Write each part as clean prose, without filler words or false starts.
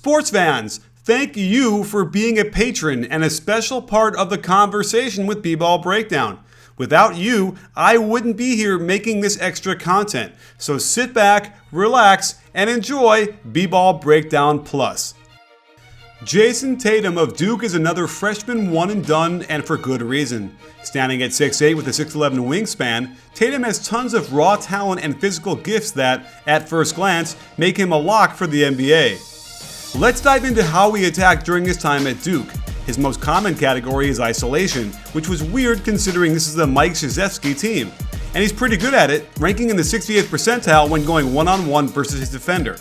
Sports fans, thank you for being a patron and a special part of the conversation with B-Ball Breakdown. Without you, I wouldn't be here making this extra content. So sit back, relax, and enjoy B-Ball Breakdown Plus. Jayson Tatum of Duke is another freshman one and done, and for good reason. Standing at 6'8" with a 6'11" wingspan, Tatum has tons of raw talent and physical gifts that, at first glance, make him a lock for the NBA. Let's dive into how he attacked during his time at Duke. His most common category is isolation, which was weird considering this is the Mike Krzyzewski team. And he's pretty good at it, ranking in the 68th percentile when going one-on-one versus his defender.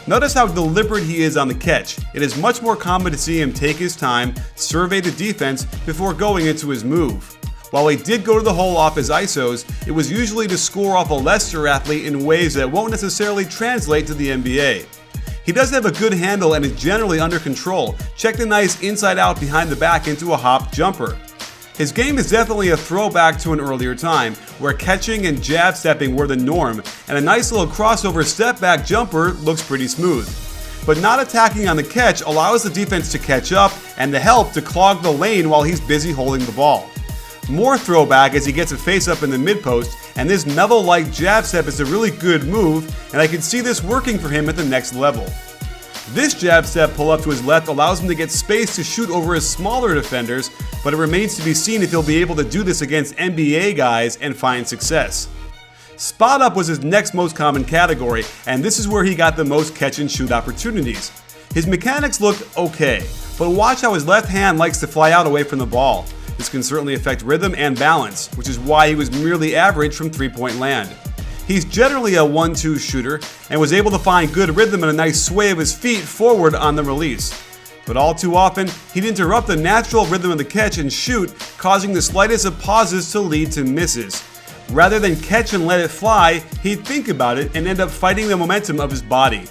Notice how deliberate he is on the catch. It is much more common to see him take his time, survey the defense before going into his move. While he did go to the hole off his ISOs, it was usually to score off a lesser athlete in ways that won't necessarily translate to the NBA. He does have a good handle and is generally under control. Check the nice inside out behind the back into a hop jumper. His game is definitely a throwback to an earlier time, where catching and jab stepping were the norm, and a nice little crossover step back jumper looks pretty smooth. But not attacking on the catch allows the defense to catch up and the help to clog the lane while he's busy holding the ball. More throwback as he gets a face up in the mid post, and this Mello-like jab step is a really good move, and I can see this working for him at the next level. This jab step pull up to his left allows him to get space to shoot over his smaller defenders, but it remains to be seen if he'll be able to do this against NBA guys and find success. Spot up was his next most common category, and this is where he got the most catch and shoot opportunities. His mechanics look okay, but watch how his left hand likes to fly out away from the ball. This can certainly affect rhythm and balance, which is why he was merely average from three-point land. He's generally a 1-2 shooter and was able to find good rhythm and a nice sway of his feet forward on the release. But all too often, he'd interrupt the natural rhythm of the catch and shoot, causing the slightest of pauses to lead to misses. Rather than catch and let it fly, he'd think about it and end up fighting the momentum of his body.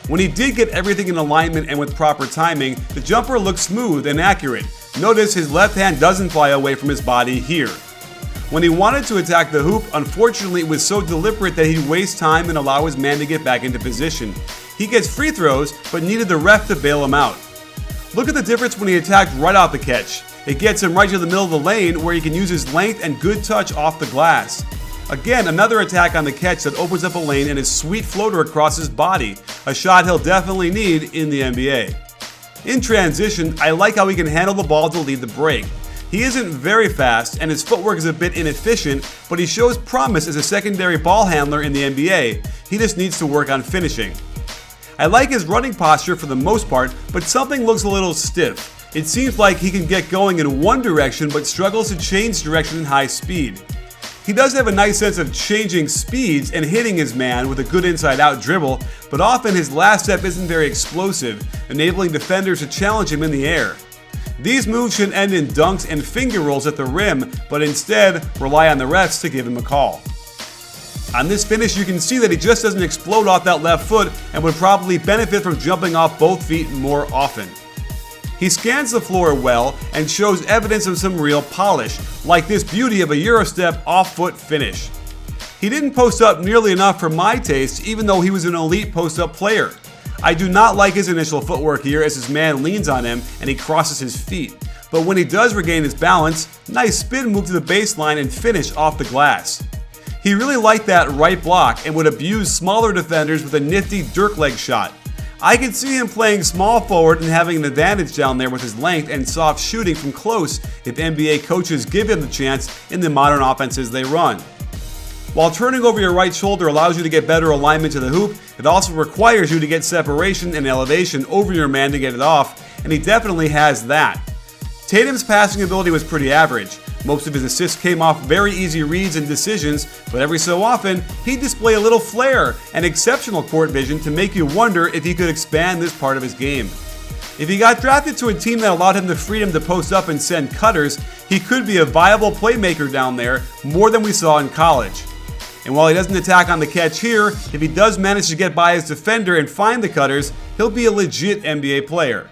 When he did get everything in alignment and with proper timing, the jumper looked smooth and accurate. Notice his left hand doesn't fly away from his body here. When he wanted to attack the hoop, unfortunately it was so deliberate that he'd waste time and allow his man to get back into position. He gets free throws, but needed the ref to bail him out. Look at the difference when he attacked right off the catch. It gets him right to the middle of the lane where he can use his length and good touch off the glass. Again, another attack on the catch that opens up a lane and his sweet floater across his body, a shot he'll definitely need in the NBA. In transition, I like how he can handle the ball to lead the break. He isn't very fast and his footwork is a bit inefficient, but he shows promise as a secondary ball handler in the NBA. He just needs to work on finishing. I like his running posture for the most part, but something looks a little stiff. It seems like he can get going in one direction but struggles to change direction in high speed. He does have a nice sense of changing speeds and hitting his man with a good inside-out dribble, but often his last step isn't very explosive, enabling defenders to challenge him in the air. These moves should end in dunks and finger rolls at the rim, but instead rely on the refs to give him a call. On this finish, you can see that he just doesn't explode off that left foot and would probably benefit from jumping off both feet more often. He scans the floor well and shows evidence of some real polish, like this beauty of a Eurostep off-foot finish. He didn't post up nearly enough for my taste, even though he was an elite post-up player. I do not like his initial footwork here as his man leans on him and he crosses his feet. But when he does regain his balance, nice spin move to the baseline and finish off the glass. He really liked that right block and would abuse smaller defenders with a nifty Dirk leg shot. I could see him playing small forward and having an advantage down there with his length and soft shooting from close if NBA coaches give him the chance in the modern offenses they run. While turning over your right shoulder allows you to get better alignment to the hoop, it also requires you to get separation and elevation over your man to get it off, and he definitely has that. Tatum's passing ability was pretty average. Most of his assists came off very easy reads and decisions, but every so often, he'd display a little flair and exceptional court vision to make you wonder if he could expand this part of his game. If he got drafted to a team that allowed him the freedom to post up and send cutters, he could be a viable playmaker down there, more than we saw in college. And while he doesn't attack on the catch here, if he does manage to get by his defender and find the cutters, he'll be a legit NBA player.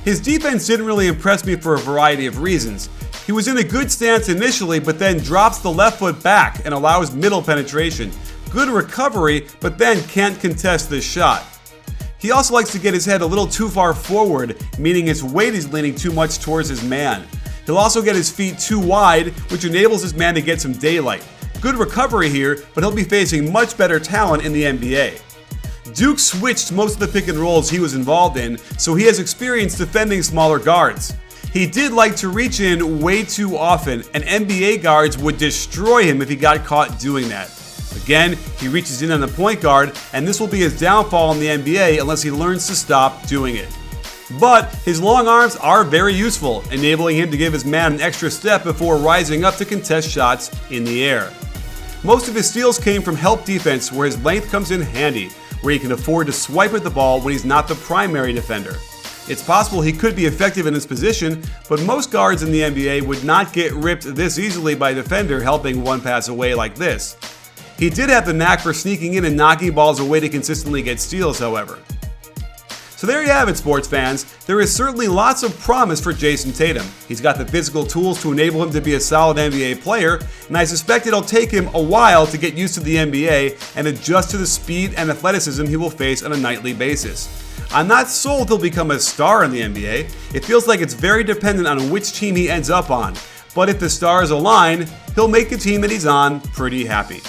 His defense didn't really impress me for a variety of reasons. He was in a good stance initially, but then drops the left foot back and allows middle penetration. Good recovery, but then can't contest this shot. He also likes to get his head a little too far forward, meaning his weight is leaning too much towards his man. He'll also get his feet too wide, which enables his man to get some daylight. Good recovery here, but he'll be facing much better talent in the NBA. Duke switched most of the pick and rolls he was involved in, so he has experience defending smaller guards. He did like to reach in way too often, and NBA guards would destroy him if he got caught doing that. Again, he reaches in on the point guard, and this will be his downfall in the NBA unless he learns to stop doing it. But his long arms are very useful, enabling him to give his man an extra step before rising up to contest shots in the air. Most of his steals came from help defense, where his length comes in handy, where he can afford to swipe at the ball when he's not the primary defender. It's possible he could be effective in this position, but most guards in the NBA would not get ripped this easily by a defender helping one pass away like this. He did have the knack for sneaking in and knocking balls away to consistently get steals, however. So there you have it, sports fans. There is certainly lots of promise for Jayson Tatum. He's got the physical tools to enable him to be a solid NBA player, and I suspect it'll take him a while to get used to the NBA and adjust to the speed and athleticism he will face on a nightly basis. I'm not sold he'll become a star in the NBA. It feels like it's very dependent on which team he ends up on, but if the stars align, he'll make the team that he's on pretty happy.